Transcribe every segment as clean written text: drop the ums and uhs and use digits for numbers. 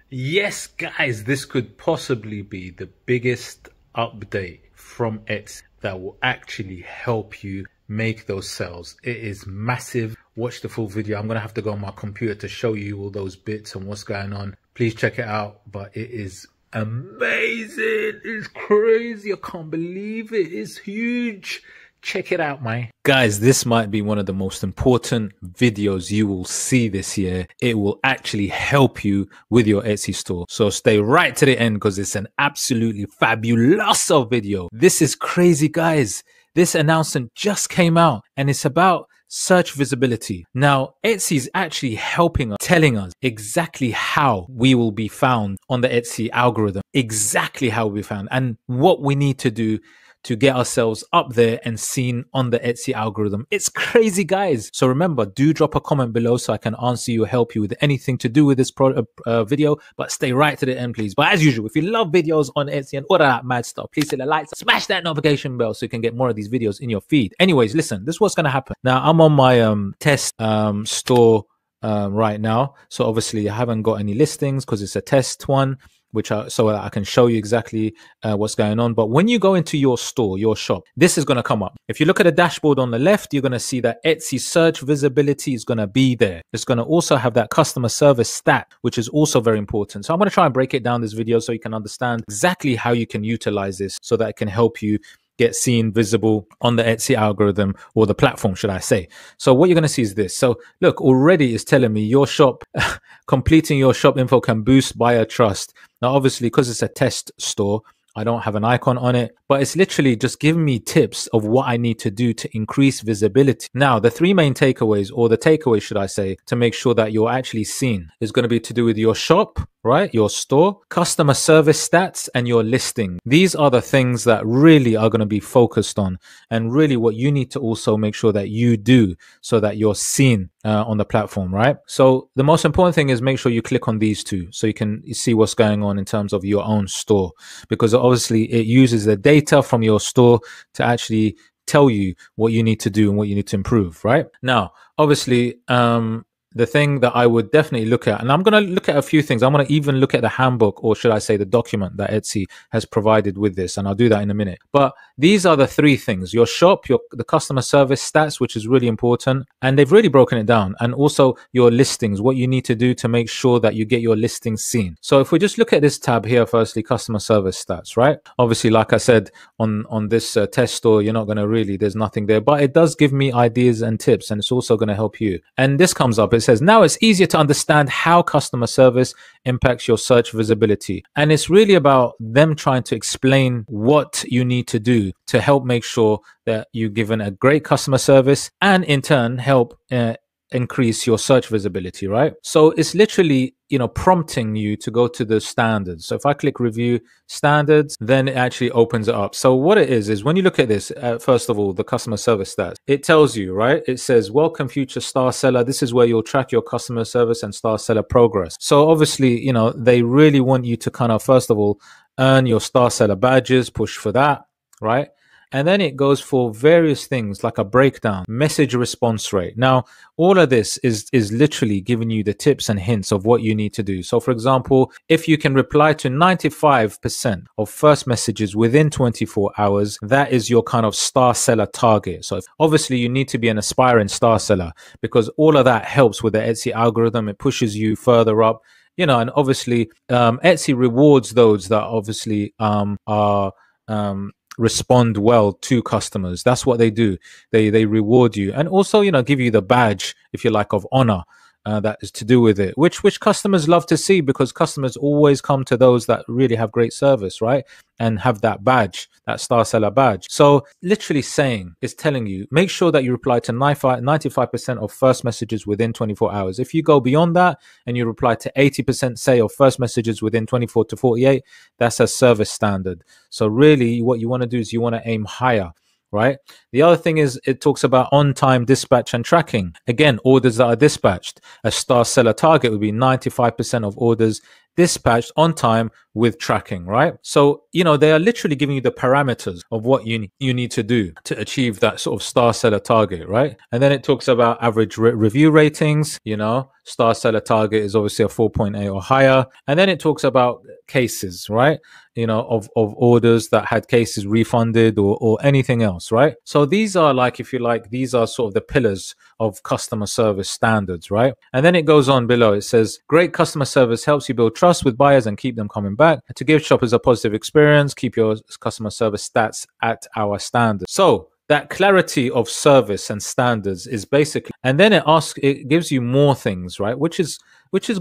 Yes, guys, this could possibly be the biggest update from Etsy that will actually help you make those sales. It is massive. Watch the full video. I'm going to have to go on my computer to show you all those bits and what's going on. Please check it out. But it is amazing. It's crazy. I can't believe it. It's huge. Check it out, man. Guys, this might be one of the most important videos you will see this year. It will actually help you with your Etsy store. So stay right to the end because it's an absolutely fabulous video. This is crazy, guys. This announcement just came out and it's about search visibility. Now, Etsy is actually helping us, telling us exactly how we will be found on the Etsy algorithm, exactly how we'll be found and what we need to do to get ourselves up there and seen on the Etsy algorithm. It's crazy, guys. So remember, do drop a comment below so I can answer you or help you with anything to do with this video, but stay right to the end, please. But as usual, if you love videos on Etsy and all that mad stuff, please hit the like, smash that notification bell so you can get more of these videos in your feed. Anyways, listen, this is what's going to happen. Now, I'm on my test store right now. So obviously I haven't got any listings because it's a test one, so I can show you exactly what's going on. But when you go into your store, your shop, this is going to come up. If you look at the dashboard on the left, you're going to see that Etsy search visibility is going to be there. It's going to also have that customer service stat, which is also very important. So I'm going to try and break it down this video so you can understand exactly how you can utilize this so that it can help you get seen, visible on the Etsy algorithm, or the platform, should I say. So what you're going to see is this. So look, already it's telling me your shop, completing your shop info can boost buyer trust. Now, obviously, because it's a test store, I don't have an icon on it, but it's literally just giving me tips of what I need to do to increase visibility. Now, the three main takeaways, or the takeaways, should I say, to make sure that you're actually seen is going to be to do with your shop, right? Your store, customer service stats, and your listing. These are the things that really are going to be focused on, and really what you need to also make sure that you do so that you're seen on the platform, right? So the most important thing is make sure you click on these two so you can see what's going on in terms of your own store, because obviously it uses the data from your store to actually tell you what you need to do and what you need to improve, right? Now, obviously, the thing that I would definitely look at, and I'm going to look at a few things. I'm going to even look at the handbook, or should I say the document that Etsy has provided with this, and I'll do that in a minute. But these are the three things: your shop, the customer service stats, which is really important, and they've really broken it down, and also your listings, what you need to do to make sure that you get your listings seen. So if we just look at this tab here, firstly, customer service stats, right? Obviously, like I said, on this test store, you're not going to really, there's nothing there, but it does give me ideas and tips, and it's also going to help you. And this comes up, it says, now it's easier to understand how customer service impacts your search visibility. And it's really about them trying to explain what you need to do to help make sure that you're given a great customer service, and in turn help increase your search visibility, right? So it's literally, prompting you to go to the standards. So if I click review standards, then it actually opens it up. So what it is when you look at this, first of all, the customer service stats, it tells you, right? It says, welcome future star seller. This is where you'll track your customer service and star seller progress. So obviously, they really want you to kind of, first of all, earn your star seller badges, push for that, right? And then it goes for various things like a breakdown, message response rate. Now, all of this is literally giving you the tips and hints of what you need to do. So, for example, if you can reply to 95% of first messages within 24 hours, that is your kind of star seller target. So obviously you need to be an aspiring star seller, because all of that helps with the Etsy algorithm. It pushes you further up, and obviously Etsy rewards those that obviously respond well to customers. That's what they do. They reward you, and also give you the badge, if you like, of honor that is to do with it, which customers love to see, because customers always come to those that really have great service, right? And have that badge, that star seller badge. So literally it's telling you, make sure that you reply to 95% of first messages within 24 hours. If you go beyond that and you reply to 80%, say, of first messages within 24 to 48, that's a service standard. So really what you want to do is you want to aim higher, right? The other thing is it talks about on-time dispatch and tracking. Again, orders that are dispatched. A star seller target would be 95% of orders dispatched on time with tracking, right? So, they are literally giving you the parameters of what you need to do to achieve that sort of star seller target, right? And then it talks about average review ratings, star seller target is obviously a 4.8 or higher. And then it talks about cases, right? Of orders that had cases refunded or anything else, right? So these are like, if you like, these are sort of the pillars of customer service standards, right? And then it goes on below. It says, great customer service helps you build trust with buyers and keep them coming back. To give shoppers a positive experience, keep your customer service stats at our standards. So that clarity of service and standards is basically, and then it gives you more things, right? Which is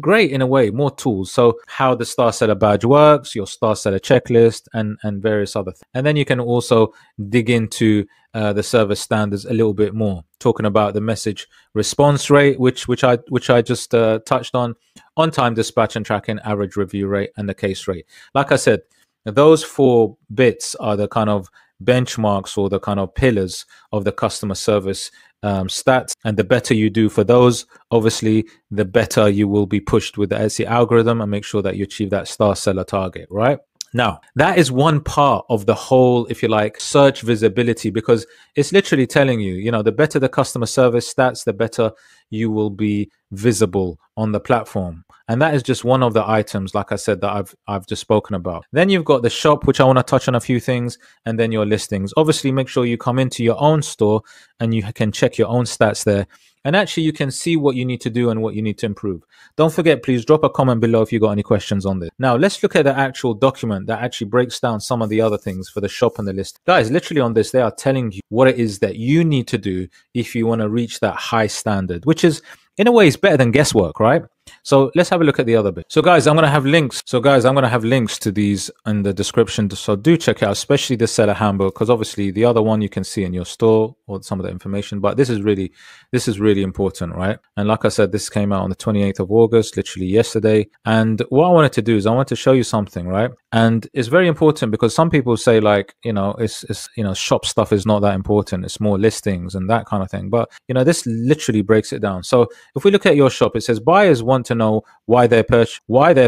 great in a way, more tools. So how the star seller badge works, your star seller checklist, and various other things. And then you can also dig into the service standards a little bit more, talking about the message response rate, which I just touched on time dispatch and tracking, average review rate, and the case rate. Like I said, those 4 bits are the kind of benchmarks or the kind of pillars of the customer service stats. And the better you do for those, obviously, the better you will be pushed with the Etsy algorithm and make sure that you achieve that star seller target, right? Now, that is one part of the whole, if you like, search visibility, because it's literally telling you, the better the customer service stats, the better you will be visible on the platform. And that is just one of the items, like I said, that I've just spoken about. Then you've got the shop, which I want to touch on a few things, and then your listings. Obviously, make sure you come into your own store and you can check your own stats there. And actually, you can see what you need to do and what you need to improve. Don't forget, please drop a comment below if you got any questions on this. Now, let's look at the actual document that actually breaks down some of the other things for the shop and the list. Guys, literally on this, they are telling you what it is that you need to do if you want to reach that high standard, which is, in a way, is better than guesswork, right? So let's have a look at the other bit. So guys, I'm going to have links. To these in the description. So do check out, especially the seller handbook, because obviously the other one you can see in your store or some of the information, but this is really important, right? And like I said, this came out on the 28th of August, literally yesterday. And what I wanted to do is I want to show you something, right? And it's very important because some people say like, it's shop stuff is not that important. It's more listings and that kind of thing. But, this literally breaks it down. So if we look at your shop, it says buyers want to know why they're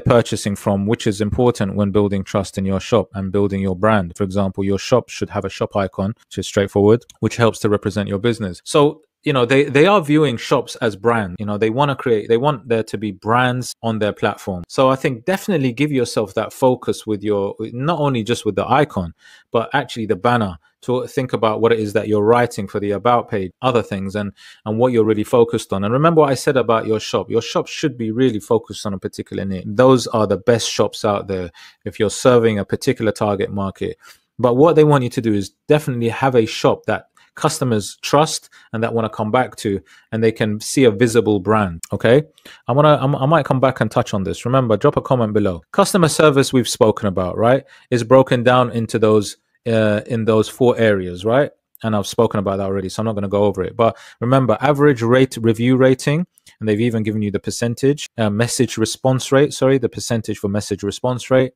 purchasing from, which is important when building trust in your shop and building your brand. For example, your shop should have a shop icon, which is straightforward, which helps to represent your business. So they are viewing shops as brands. They want there to be brands on their platform. So I think definitely give yourself that focus with not only just with the icon, but actually the banner, to think about what it is that you're writing for the about page, other things, and what you're really focused on. And remember what I said about your shop. Your shop should be really focused on a particular niche. Those are the best shops out there if you're serving a particular target market. But what they want you to do is definitely have a shop that customers trust and that want to come back to, and they can see a visible brand. Okay, I might come back and touch on this. Remember, drop a comment below. Customer service we've spoken about, right, is broken down into those in those 4 areas, right? And I've spoken about that already, so I'm not going to go over it. But remember, average review rating, and they've even given you the percentage, message response rate, the percentage for message response rate,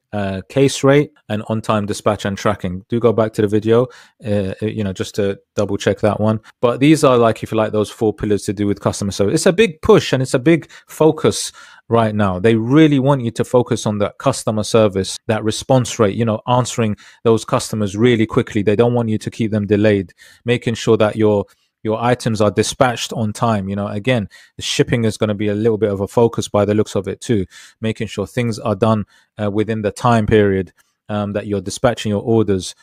case rate, and on-time dispatch and tracking. Do go back to the video, just to double check that one. But these are, like, if you like, those 4 pillars to do with customer service. It's a big push and it's a big focus right now. They really want you to focus on that customer service, that response rate, answering those customers really quickly. They don't want you to keep them delayed, making sure that your items are dispatched on time. Again, the shipping is going to be a little bit of a focus by the looks of it too, making sure things are done within the time period that you're dispatching your orders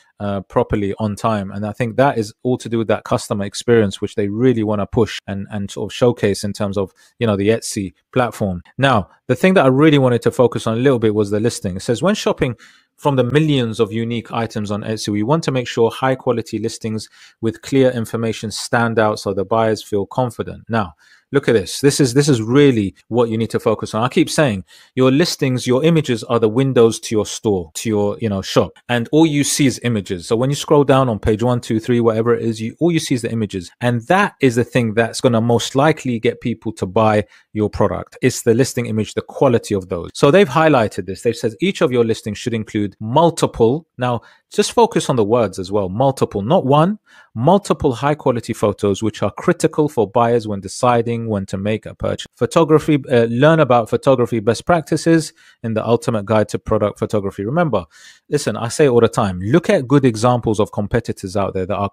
properly on time. And I think that is all to do with that customer experience, which they really want to push and sort of showcase in terms of, the Etsy platform. Now, the thing that I really wanted to focus on a little bit was the listing. It says, when shopping from the millions of unique items on Etsy, we want to make sure high quality listings with clear information stand out so the buyers feel confident. Now, look at this. This is really what you need to focus on. I keep saying your listings, your images are the windows to your store, to your shop, and all you see is images. So when you scroll down on page 1, 2, 3, whatever it is, all you see is the images, and that is the thing that's going to most likely get people to buy your product. It's the listing image, the quality of those. So they've highlighted this. They've said each of your listings should include multiple. Now, just focus on the words as well. Multiple, not one, multiple high quality photos, which are critical for buyers when deciding when to make a purchase. Photography, learn about photography best practices in the ultimate guide to product photography. Remember, listen, I say it all the time, look at good examples of competitors out there that are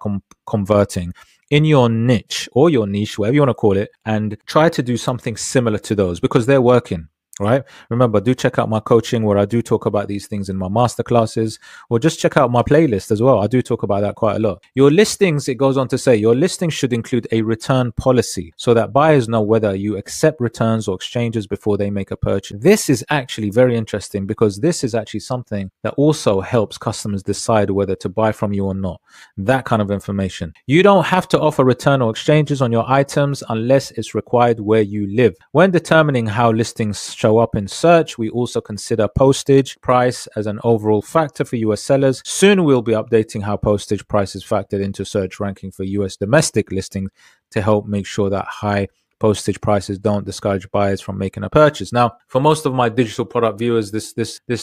converting in your niche or your niche, whatever you want to call it, and try to do something similar to those because they're working. Right. Remember, do check out my coaching where I do talk about these things in my masterclasses, or just check out my playlist as well. I do talk about that quite a lot. Your listings, it goes on to say, your listings should include a return policy so that buyers know whether you accept returns or exchanges before they make a purchase. This is actually very interesting because this is actually something that also helps customers decide whether to buy from you or not. That kind of information. You don't have to offer return or exchanges on your items unless it's required where you live. When determining how listings show up in search, we also consider postage price as an overall factor for US sellers. Soon we'll be updating how postage price is factored into search ranking for US domestic listings to help make sure that high postage prices don't discourage buyers from making a purchase. Now, for most of my digital product viewers, this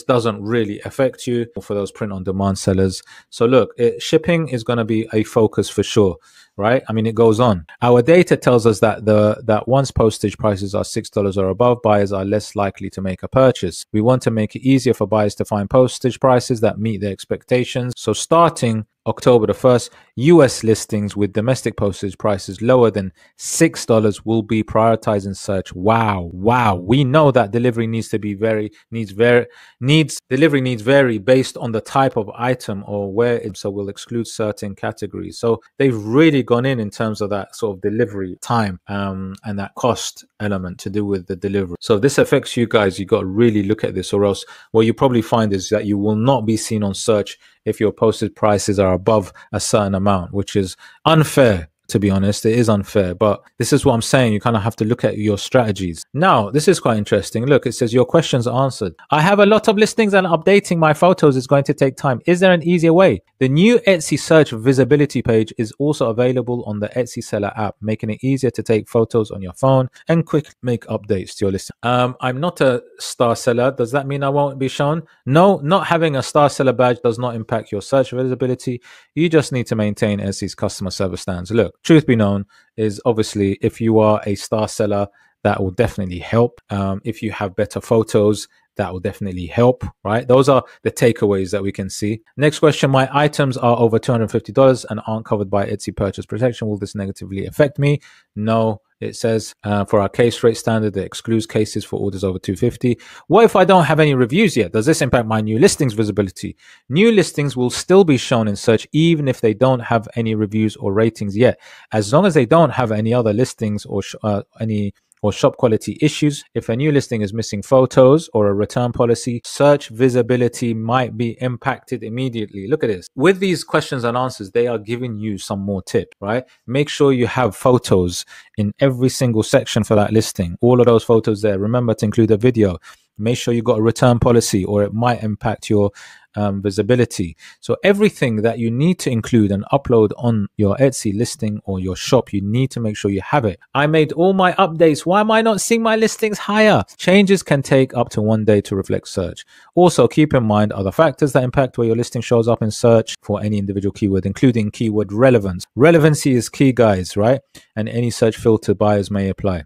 doesn't really affect you, for those print on demand sellers. So look, shipping is going to be a focus for sure, right? I mean, it goes on. Our data tells us that once postage prices are $6 or above, buyers are less likely to make a purchase. We want to make it easier for buyers to find postage prices that meet their expectations. So starting October the 1st, US listings with domestic postage prices lower than $6 will be prioritized in search. Wow. We know that delivery needs vary based on the type of item or where it, so we'll exclude certain categories. So they've really gone in terms of that sort of delivery time and that cost element to do with the delivery. So if this affects you guys, you got to really look at this, or else what you probably find is that you will not be seen on search if your posted prices are above a certain amount, which is unfair. To be honest, it is unfair, but this is what I'm saying. You kind of have to look at your strategies. Now, this is quite interesting. Look, it says your questions are answered. I have a lot of listings and updating my photos is going to take time. Is there an easier way? The new Etsy search visibility page is also available on the Etsy seller app, making it easier to take photos on your phone and quick make updates to your listing. I'm not a star seller. Does that mean I won't be shown? No, not having a star seller badge does not impact your search visibility. You just need to maintain Etsy's customer service standards. Look, truth be known is obviously if you are a star seller, that will definitely help. If you have better photos, that will definitely help, right? Those are the takeaways that we can see. Next question, my items are over $250 and aren't covered by Etsy purchase protection. Will this negatively affect me? No. It says for our case rate standard, it excludes cases for orders over $250. What if I don't have any reviews yet? Does this impact my new listings visibility? New listings will still be shown in search even if they don't have any reviews or ratings yet, as long as they don't have any other listings or shop quality issues. If a new listing is missing photos or a return policy, search visibility might be impacted immediately. Look at this. With these questions and answers, they are giving you some more tips, right? Make sure you have photos in every single section for that listing. All of those photos there. Remember to include a video. Make sure you got a return policy or it might impact your visibility. So everything that you need to include and upload on your Etsy listing or your shop, you need to make sure you have it. I made all my updates. Why am I not seeing my listings higher? Changes can take up to 1 day to reflect search. Also, keep in mind other factors that impact where your listing shows up in search for any individual keyword, including keyword relevance. Relevancy is key, guys, right? And any search filter buyers may apply.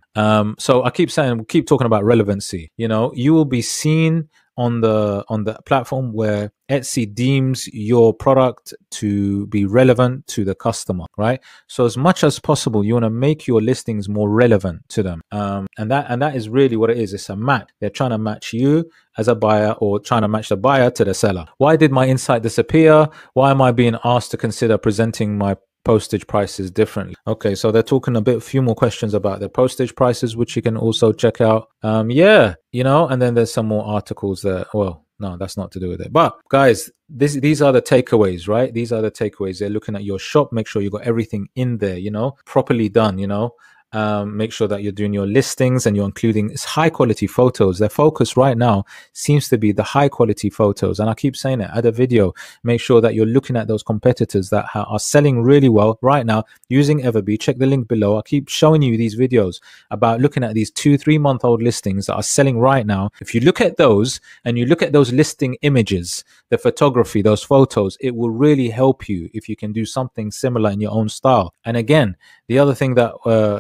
So I keep talking about relevancy. You know, you will be seen on the platform where Etsy deems your product to be relevant to the customer, right? So as much as possible, you want to make your listings more relevant to them. And that is really what it is. It's a match. They're trying to match you as a buyer or trying to match the buyer to the seller. Why did my insight disappear? Why am I being asked to consider presenting my postage prices differently? Okay, so they're talking few more questions about their postage prices, which you can also check out. Yeah, you know, and then there's some more articles there. Well, no, that's not to do with it. But guys, these are the takeaways, right? These are the takeaways. They're looking at your shop. Make sure you got everything in there, you know, properly done, you know. Make sure that you're doing your listings and you're including high quality photos. Their focus right now seems to be the high quality photos. And I keep saying it, add a video. Make sure that you're looking at those competitors that are selling really well right now using EVERBEE. Check the link below. I keep showing you these videos about looking at these 2-3 month old listings that are selling right now. If you look at those and you look at those listing images, the photography, those photos, it will really help you if you can do something similar in your own style. And again, the other thing that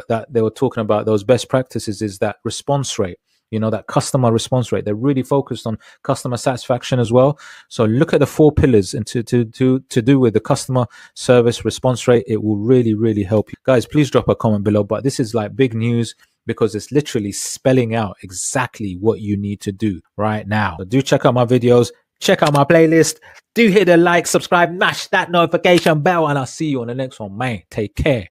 that they were talking about, those best practices, is that response rate. You know, that customer response rate. They're really focused on customer satisfaction as well. So look at the 4 pillars and to do with the customer service response rate. It will really, really help you. Guys, please drop a comment below. But this is like big news because it's literally spelling out exactly what you need to do right now. So do check out my videos. Check out my playlist. Do hit the like, subscribe, mash that notification bell, and I'll see you on the next one, man. Take care.